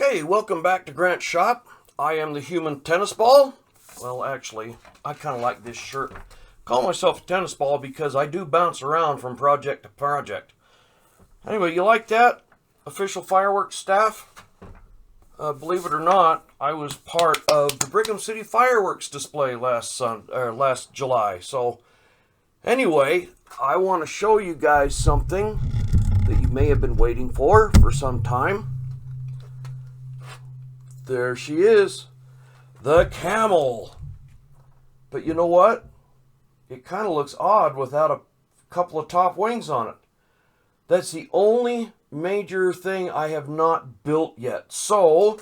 Okay, welcome back to Grant's shop. I am the human tennis ball. Well, actually, I kind of like this shirt. Call myself a tennis ball because I do bounce around from project to project. Anyway, you like that? Official fireworks staff? Believe it or not, I was part of the Brigham City fireworks display last July. So, anyway, I want to show you guys something that you may have been waiting for some time. There she is, the Camel. But you know what? It kind of looks odd without a couple of top wings on it. That's the only major thing I have not built yet. So,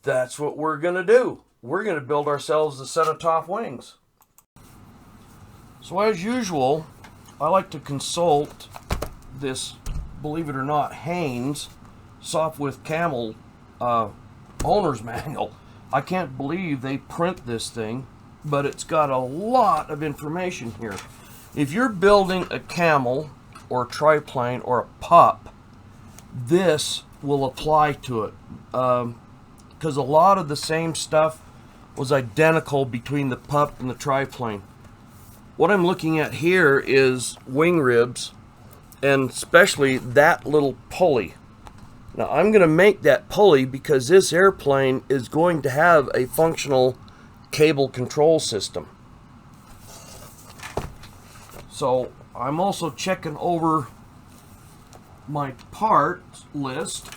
that's what we're going to do. We're going to build ourselves a set of top wings. So as usual, I like to consult this, believe it or not, Haynes Softwidth Camel owner's manual. I can't believe they print this thing, but it's got a lot of information here. If you're building a camel or a triplane or a pup, this will apply to it, because a lot of the same stuff was identical between the pup and the triplane. What I'm looking at here is wing ribs, and especially that little pulley. Now I'm going to make that pulley because this airplane is going to have a functional cable control system. So I'm also checking over my parts list.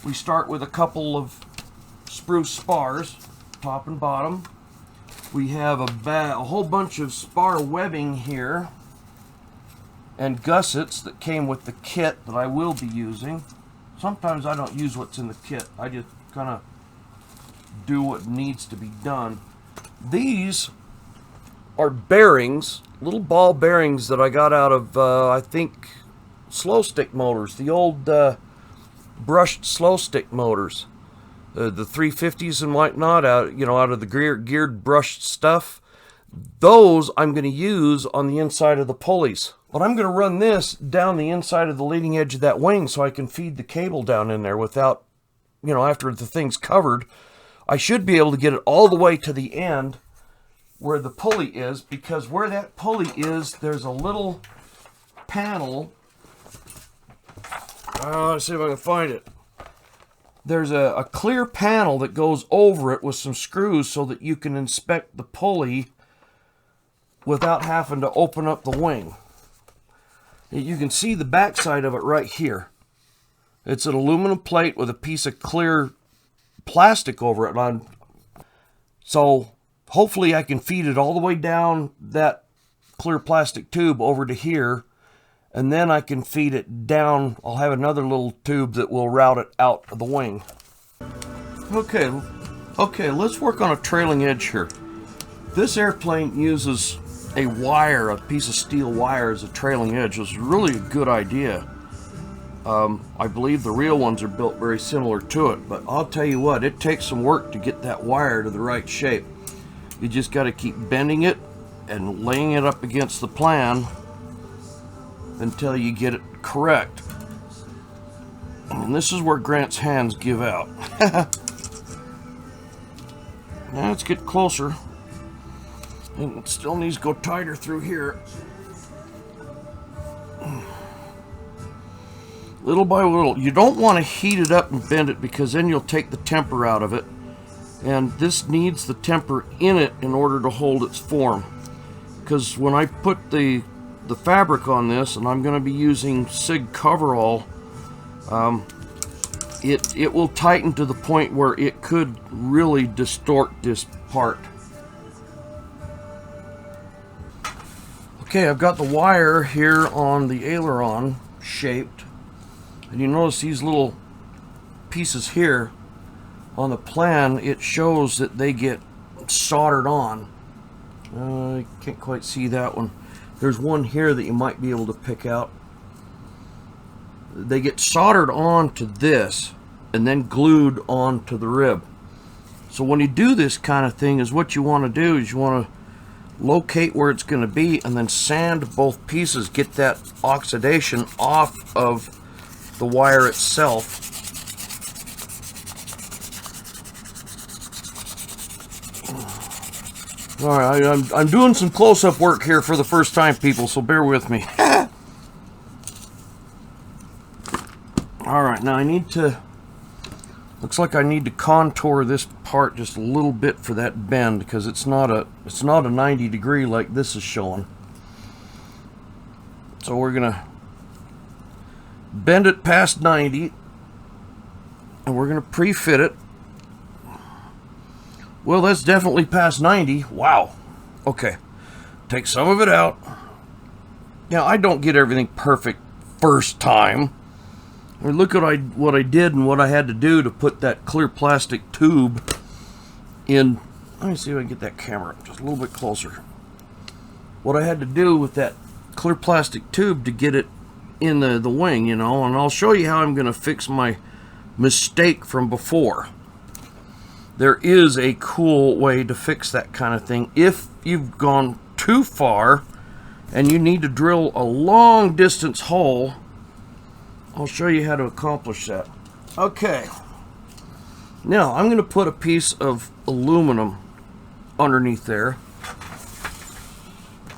We start with a couple of spruce spars, top and bottom. We have a whole bunch of spar webbing here and gussets that came with the kit that I will be using. Sometimes I don't use what's in the kit. I just kind of do what needs to be done. These are bearings, little ball bearings that I got out of, I think, slow stick motors, the old brushed slow stick motors. The 350s and whatnot, out of the geared brushed stuff. Those I'm going to use on the inside of the pulleys. But I'm going to run this down the inside of the leading edge of that wing so I can feed the cable down in there without, after the thing's covered. I should be able to get it all the way to the end where the pulley is, because where that pulley is, there's a little panel. Let's see if I can find it. There's a clear panel that goes over it with some screws so that you can inspect the pulley without having to open up the wing. You can see the backside of it right here. It's an aluminum plate with a piece of clear plastic over it. So hopefully I can feed it all the way down that clear plastic tube over to here, and then I can feed it down. I'll have another little tube that will route it out of the wing. Okay, let's work on a trailing edge here. This airplane uses a wire, a piece of steel wire as a trailing edge. It's really a good idea. I believe the real ones are built very similar to it, but I'll tell you what, it takes some work to get that wire to the right shape. You just got to keep bending it and laying it up against the plan until you get it correct. And this is where Grant's hands give out. Now let's get closer. And it still needs to go tighter through here. Little by little. You don't want to heat it up and bend it, because then you'll take the temper out of it. And this needs the temper in it in order to hold its form. Because when I put the fabric on this, and I'm going to be using SIG coverall, it will tighten to the point where it could really distort this part. Okay, I've got the wire here on the aileron shaped, and you notice these little pieces here on the plan, it shows that they get soldered on. I can't quite see that one. There's one here that you might be able to pick out. They get soldered onto this and then glued onto the rib. So when you do this kind of thing, is what you want to do is you want to locate where it's going to be, and then sand both pieces, get that oxidation off of the wire itself. All right, I'm doing some close-up work here for the first time, people, so bear with me. All right, now I need to, looks like I need to contour this part just a little bit for that bend, because it's not a 90 degree like this is showing. So we're gonna bend it past 90, and we're gonna pre-fit it. Well, that's definitely past 90. Wow. Okay. Take some of it out. Now, I don't get everything perfect first time. I mean, look at what I did and what I had to do to put that clear plastic tube in. Let me see if I can get that camera just a little bit closer. What I had to do with that clear plastic tube to get it in the wing, you know, and I'll show you how I'm going to fix my mistake from before. There is a cool way to fix that kind of thing. If you've gone too far and you need to drill a long distance hole, I'll show you how to accomplish that. Okay. Now, I'm going to put a piece of aluminum underneath there.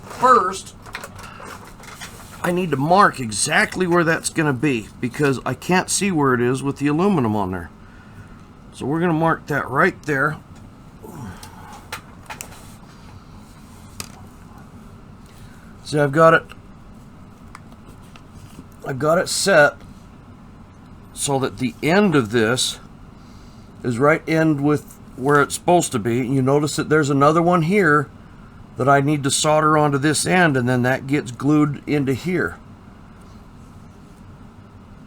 First, I need to mark exactly where that's going to be, because I can't see where it is with the aluminum on there. So we're going to mark that right there. See, I've got it set so that the end of this is right end with where it's supposed to be. You notice that there's another one here that I need to solder onto this end, and then that gets glued into here.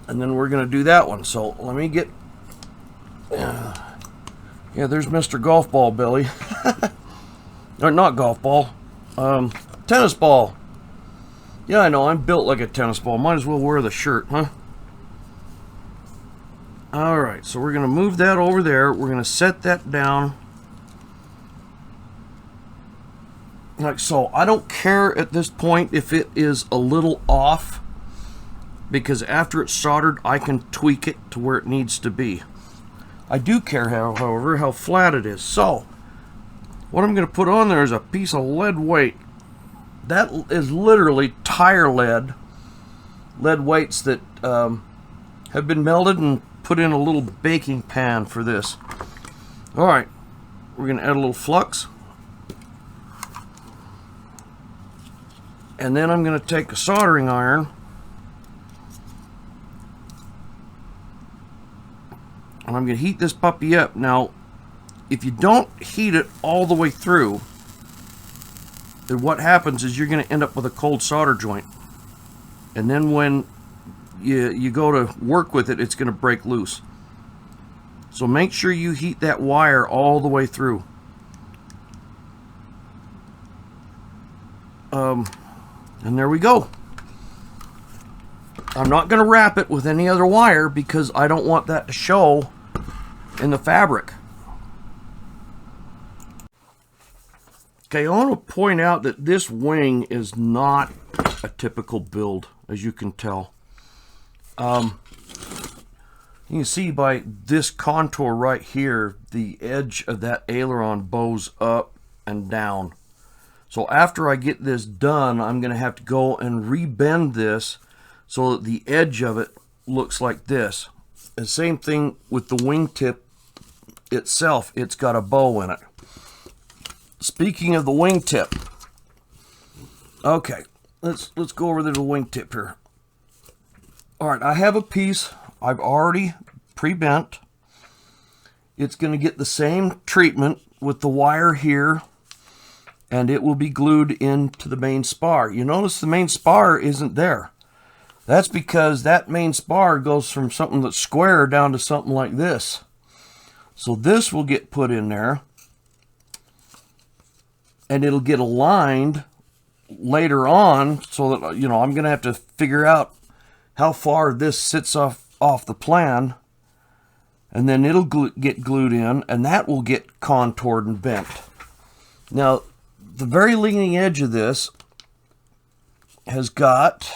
And then we're going to do that one. So let me get... yeah, there's Mr. Golf Ball Billy. Or not golf ball. Tennis ball. Yeah, I know, I'm built like a tennis ball. Might as well wear the shirt, huh? Alright, so we're going to move that over there. We're going to set that down. Like so. I don't care at this point if it is a little off, because after it's soldered, I can tweak it to where it needs to be. I do care, however, how flat it is. So, what I'm going to put on there is a piece of lead weight. That is literally tire lead. Lead weights that have been melted and put in a little baking pan for this. Alright, we're going to add a little flux. And then I'm going to take a soldering iron. And I'm going to heat this puppy up. Now, if you don't heat it all the way through, then what happens is you're going to end up with a cold solder joint. And then when you go to work with it, it's going to break loose. So make sure you heat that wire all the way through. And there we go. I'm not going to wrap it with any other wire because I don't want that to show in the fabric. Okay, I want to point out that this wing is not a typical build, as you can tell. You can see by this contour right here, the edge of that aileron bows up and down. So after I get this done, I'm going to have to go and rebend this so that the edge of it looks like this. And same thing with the wingtip itself. It's got a bow in it. Speaking of the wingtip, okay, let's go over to the wingtip here. All right, I have a piece I've already pre-bent. It's going to get the same treatment with the wire here, and it will be glued into the main spar. You notice the main spar isn't there. That's because that main spar goes from something that's square down to something like this. So this will get put in there, and it'll get aligned later on so that, you know, I'm going to have to figure out how far this sits off the plan, and then it'll get glued in, and that will get contoured and bent. Now, the very leading edge of this has got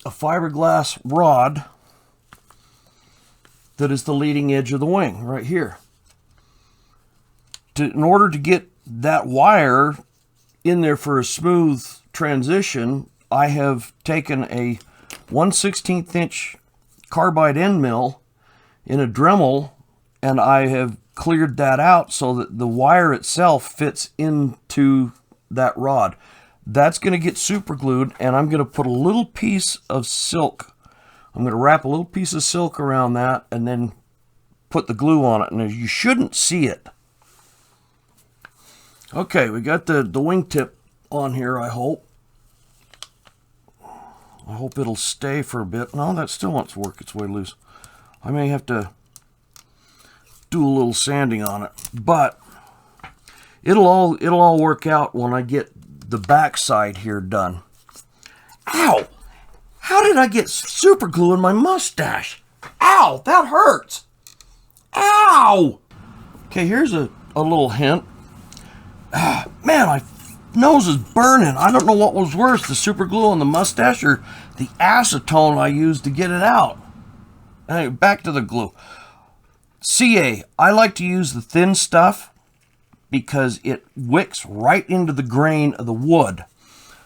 a fiberglass rod that is the leading edge of the wing right here. In order to get that wire in there for a smooth transition, I have taken a 1/16 inch carbide end mill in a Dremel, and I have cleared that out so that the wire itself fits into that rod. That's going to get super glued, and I'm going to put a little piece of silk. I'm going to wrap a little piece of silk around that and then put the glue on it, and you shouldn't see it. Okay, we got the wingtip on here, I hope. I hope it'll stay for a bit. No, that still wants to work its way loose. I may have to do a little sanding on it, but it'll all work out when I get the back side here done. Ow! How did I get super glue in my mustache? Ow! That hurts! Ow! Okay, here's a little hint. Man, my nose is burning. I don't know what was worse, the super glue on the mustache or the acetone I used to get it out. Anyway, back to the glue. CA, I like to use the thin stuff because it wicks right into the grain of the wood.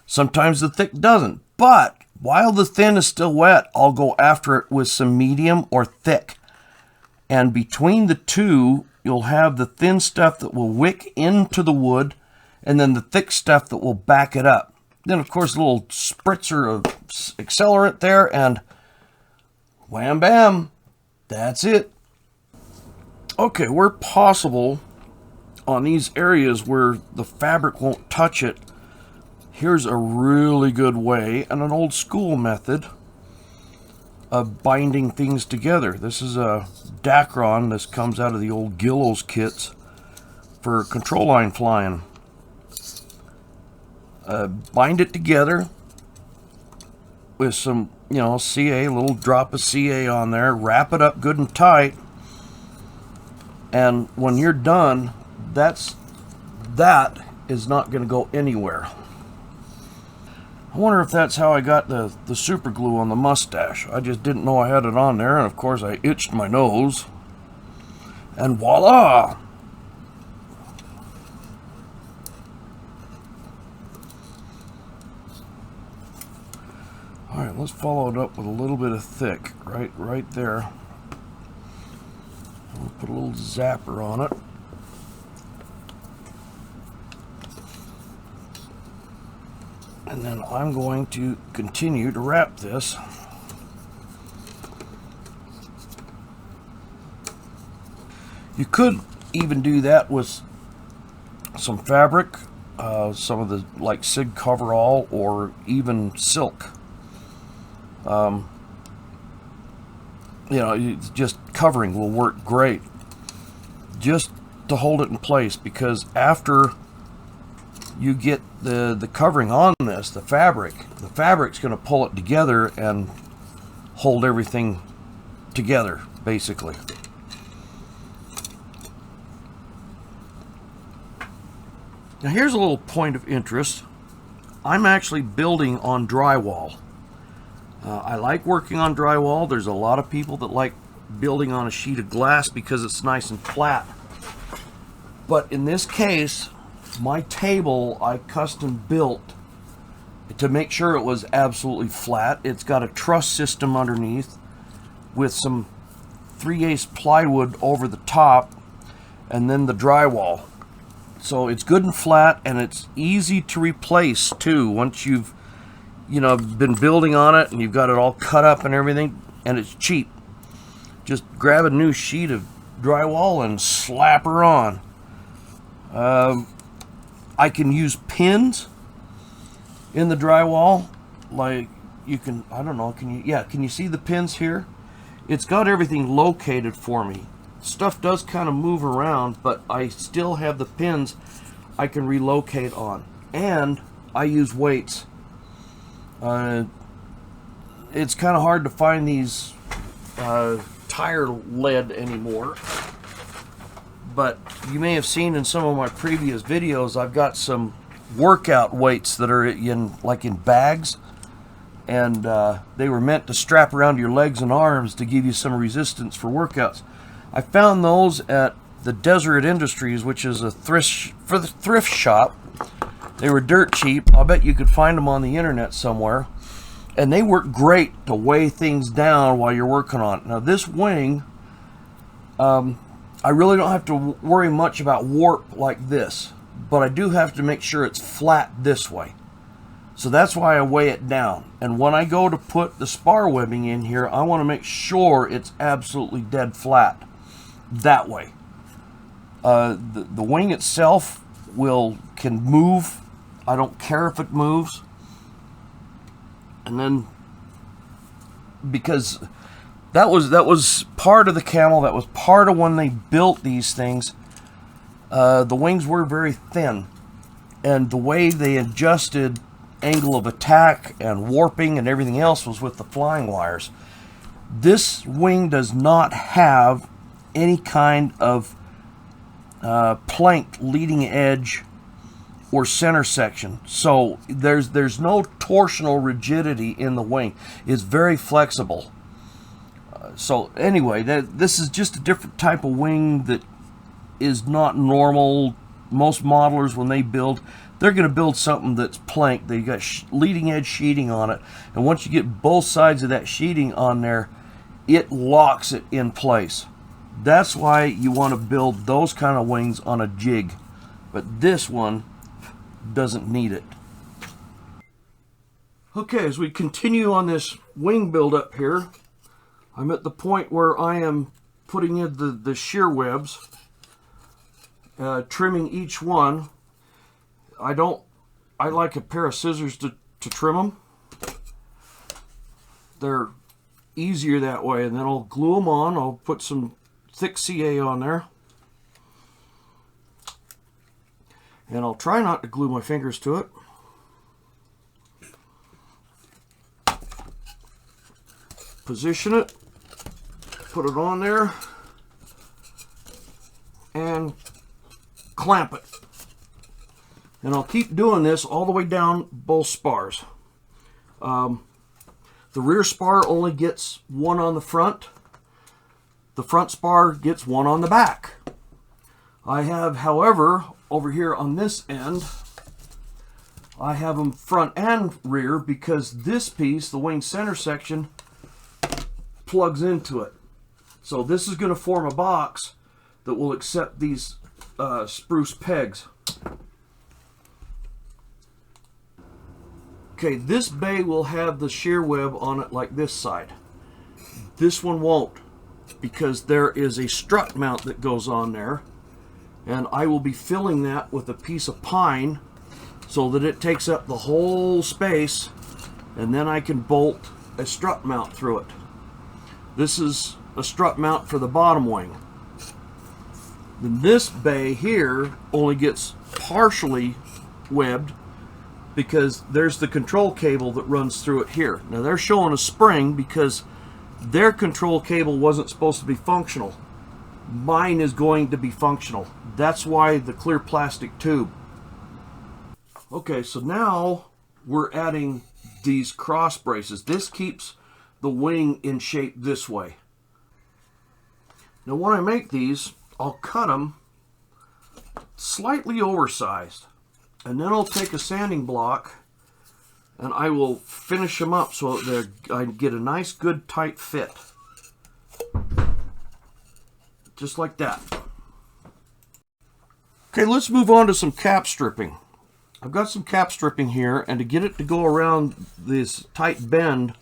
Sometimes the thick doesn't, but while the thin is still wet, I'll go after it with some medium or thick. And between the two, you'll have the thin stuff that will wick into the wood, and then the thick stuff that will back it up. Then, of course, a little spritzer of accelerant there, and wham bam, that's it. Okay, where possible, on these areas where the fabric won't touch it, here's a really good way and an old school method of binding things together. This is a Dacron. This comes out of the old Gillows kits for control line flying. Bind it together with some, CA, a little drop of CA on there. Wrap it up good and tight. And when you're done, that is not going to go anywhere. I wonder if that's how I got the super glue on the mustache. I just didn't know I had it on there, and of course I itched my nose. And voila! Alright, let's follow it up with a little bit of thick, right there. We'll put a little zapper on it. And then I'm going to continue to wrap this. You could even do that with some fabric, some of the like Sig coverall or even silk. Just covering will work great just to hold it in place, because after you get the covering on this, the fabric's going to pull it together and hold everything together, basically. Now here's a little point of interest. I'm actually building on drywall. I like working on drywall. There's a lot of people that like building on a sheet of glass because it's nice and flat. But in this case, my table I custom built to make sure it was absolutely flat. It's got a truss system underneath with some 3/8 plywood over the top, and then the drywall. So it's good and flat, and it's easy to replace too once you've been building on it and you've got it all cut up and everything, and it's cheap. Just grab a new sheet of drywall and slap her on. I can use pins in the drywall, like you can, I don't know, can you see the pins here? It's got everything located for me. Stuff does kind of move around, but I still have the pins I can relocate on. And I use weights. It's kind of hard to find these tire lead anymore, but you may have seen in some of my previous videos, I've got some workout weights that are in bags, and they were meant to strap around your legs and arms to give you some resistance for workouts. I found those at the Deseret Industries, which is a thrift shop. They were dirt cheap. I'll bet you could find them on the internet somewhere. And they work great to weigh things down while you're working on it. Now this wing, I really don't have to worry much about warp like this, but I do have to make sure it's flat this way. So that's why I weigh it down. And when I go to put the spar webbing in here, I want to make sure it's absolutely dead flat that way. The wing itself can move. I don't care if it moves. And then, because that was part of the Camel, that was part of when they built these things. The wings were very thin, and the way they adjusted angle of attack and warping and everything else was with the flying wires. This wing does not have any kind of planked leading edge or center section, so there's no torsional rigidity in the wing. It's very flexible. So anyway, this is just a different type of wing that is not normal. Most modelers, when they build, they're going to build something that's planked. They've got leading edge sheeting on it, and once you get both sides of that sheeting on there, it locks it in place. That's why you want to build those kind of wings on a jig, but this one doesn't need it. Okay, as we continue on this wing build up here, I'm at the point where I am putting in the shear webs, trimming each one. I like a pair of scissors to trim them. They're easier that way, and then I'll glue them on. I'll put some thick CA on there. And I'll try not to glue my fingers to it. Position it, put it on there, and clamp it. And I'll keep doing this all the way down both spars. The rear spar only gets one on the front. The front spar gets one on the back. I have, however, over here on this end, I have them front and rear because this piece, the wing center section, plugs into it. So this is going to form a box that will accept these spruce pegs. Okay, this bay will have the shear web on it like this side. This one won't, because there is a strut mount that goes on there, and I will be filling that with a piece of pine so that it takes up the whole space, and then I can bolt a strut mount through it. This is a strut mount for the bottom wing. Then this bay here only gets partially webbed because there's the control cable that runs through it here. Now they're showing a spring because their control cable wasn't supposed to be functional. Mine is going to be functional. That's why the clear plastic tube. Okay, so now we're adding these cross braces. This keeps the wing in shape this way. Now when I make these, I'll cut them slightly oversized, and then I'll take a sanding block and I will finish them up so that I get a nice good tight fit. Just like that. Okay, let's move on to some cap stripping. I've got some cap stripping here, and to get it to go around this tight bend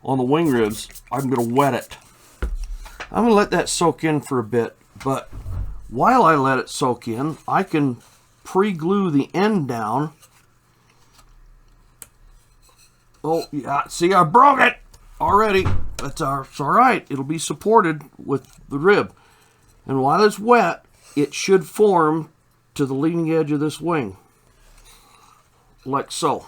on the wing ribs, I'm going to wet it. I'm going to let that soak in for a bit, but while I let it soak in, I can pre-glue the end down. Oh, yeah, see, I broke it already. It's all right. It'll be supported with the rib. And while it's wet, it should form to the leading edge of this wing, like so.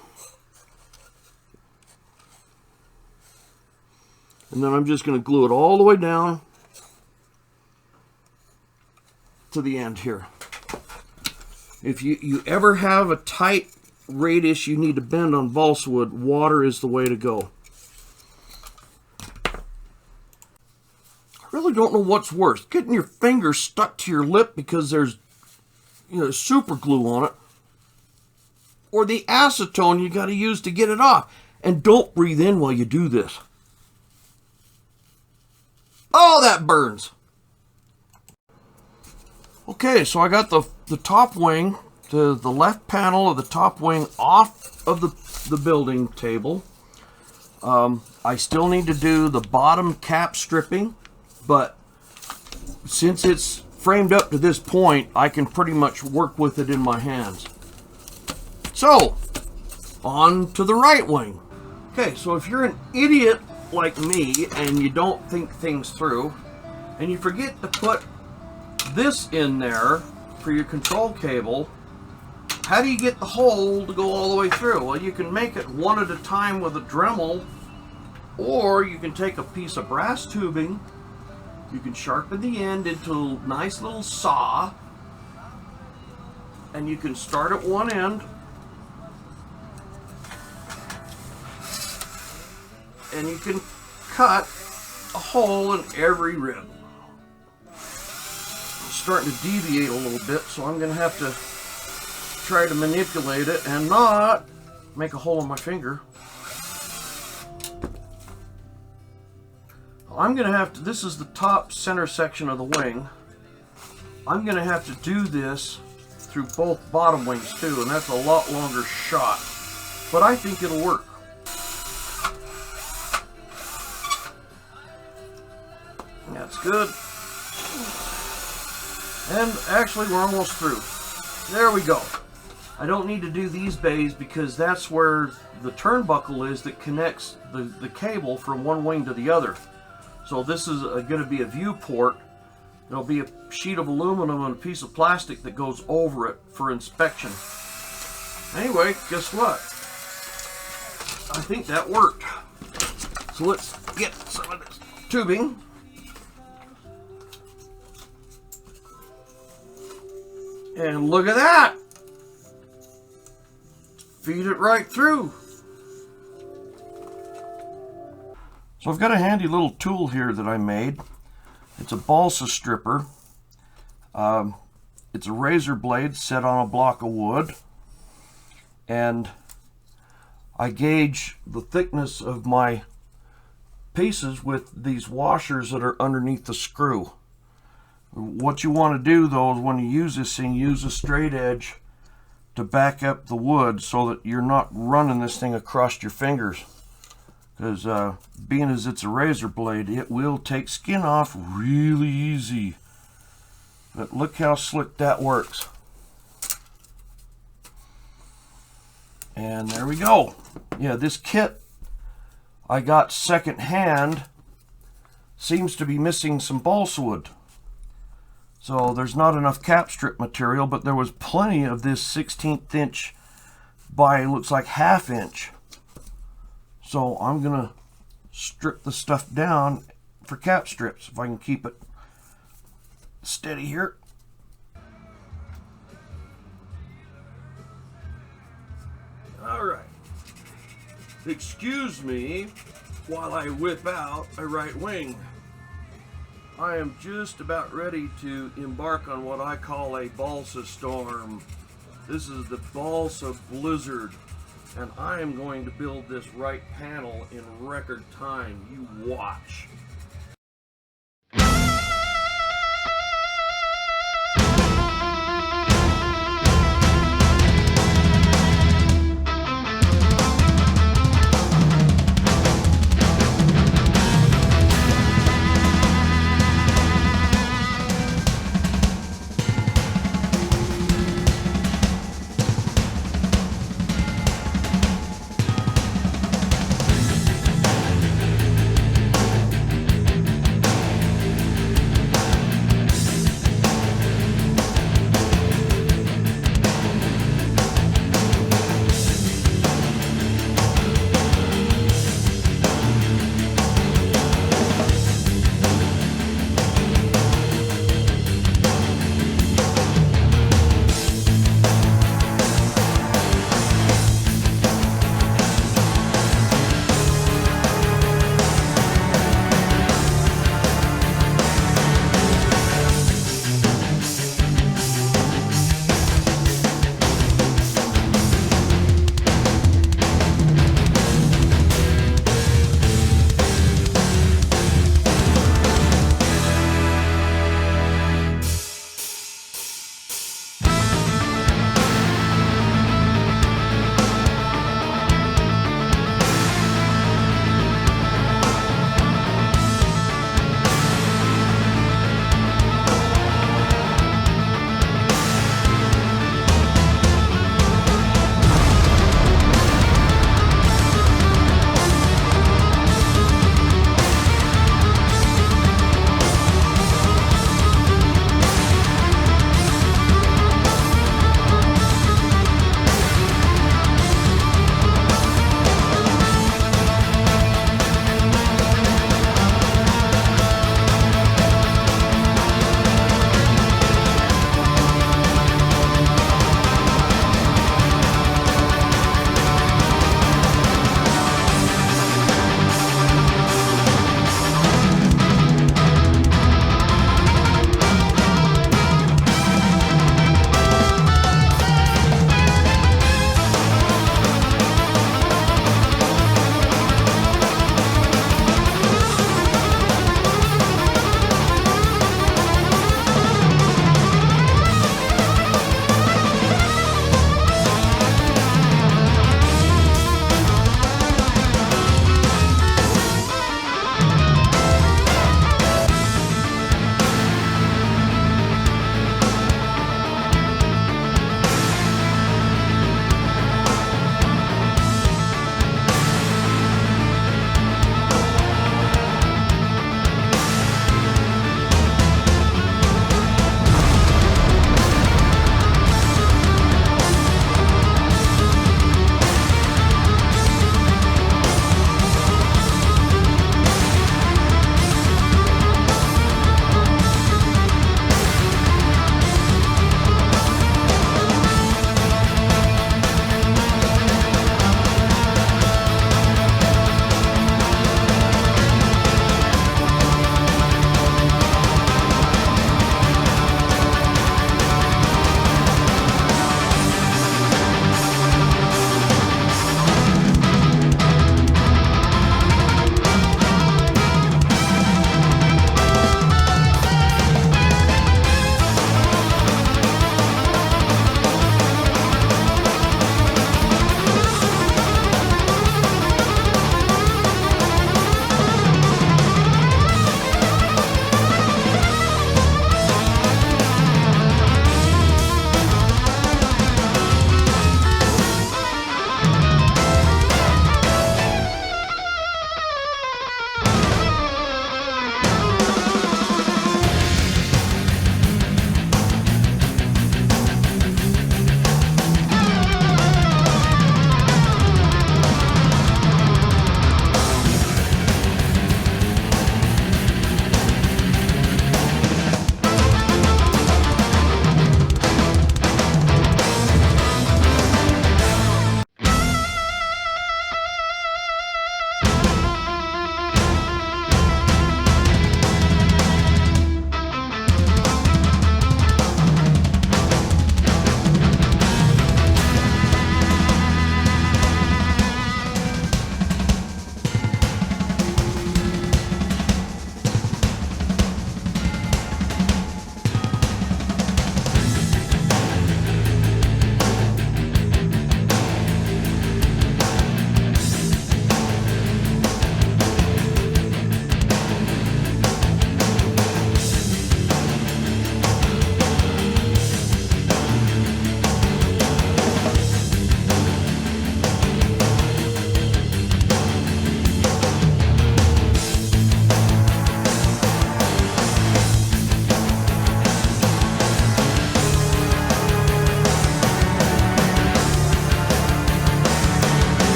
And then I'm just going to glue it all the way down. to the end here. If you ever have a tight radius you need to bend on balsa wood, water is the way to go. I really don't know what's worse, getting your finger stuck to your lip because there's super glue on it, or the acetone you got to use to get it off. And don't breathe in while you do this. Oh, that burns. Okay, so I got the top wing, the left panel of the top wing off of the building table. I still need to do the bottom cap stripping, but since it's framed up to this point, I can pretty much work with it in my hands. So, on to the right wing. Okay, so if you're an idiot like me and you don't think things through, and you forget to put this in there for your control cable, how do you get the hole to go all the way through? Well, you can make it one at a time with a Dremel, or you can take a piece of brass tubing, you can sharpen the end into a nice little saw, and you can start at one end, and you can cut a hole in every rib. It's starting to deviate a little bit, so I'm going to have to try to manipulate it and not make a hole in my finger. I'm going to have to, this is the top center section of the wing. I'm going to have to do this through both bottom wings too, and that's a lot longer shot. But I think it'll work. That's good. And actually, we're almost through. There we go. I don't need to do these bays because that's where the turnbuckle is that connects the cable from one wing to the other. So this is going to be a viewport. There'll be a sheet of aluminum and a piece of plastic that goes over it for inspection. Anyway, guess what? I think that worked. So let's get some of this tubing. And look at that! Feed it right through. So I've got a handy little tool here that I made. It's a balsa stripper. It's a razor blade set on a block of wood. And I gauge the thickness of my pieces with these washers that are underneath the screw. What you want to do though is when you use this thing, use a straight edge to back up the wood so that you're not running this thing across your fingers. Because being as it's a razor blade, it will take skin off really easy. But look how slick that works. And there we go. Yeah, this kit I got second hand seems to be missing some balsa wood. So there's not enough cap strip material, but there was plenty of this 1/16 inch by looks like 1/2 inch. So I'm gonna strip the stuff down for cap strips if I can keep it steady here. All right. Excuse me while I whip out a right wing. I am just about ready to embark on what I call a balsa storm. This is the balsa blizzard, and I am going to build this right panel in record time. You watch.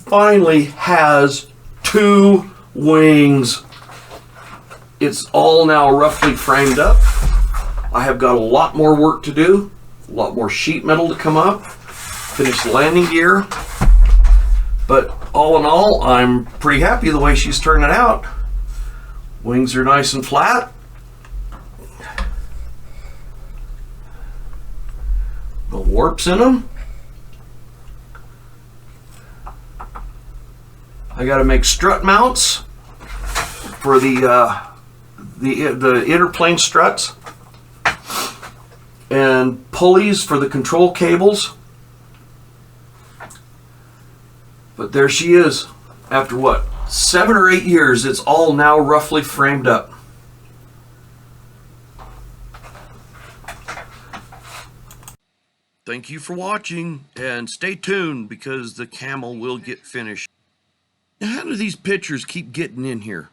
finally has 2 wings. It's all now roughly framed up. I have got a lot more work to do, a lot more sheet metal to come up, finish the landing gear. But all in all, I'm pretty happy the way she's turning out. Wings are nice and flat. No warps in them. I got to make strut mounts for the interplane struts, and pulleys for the control cables. But there she is. After what, 7 or 8 years, it's all now roughly framed up. Thank you for watching, and stay tuned because the Camel will get finished. Now, how do these pictures keep getting in here?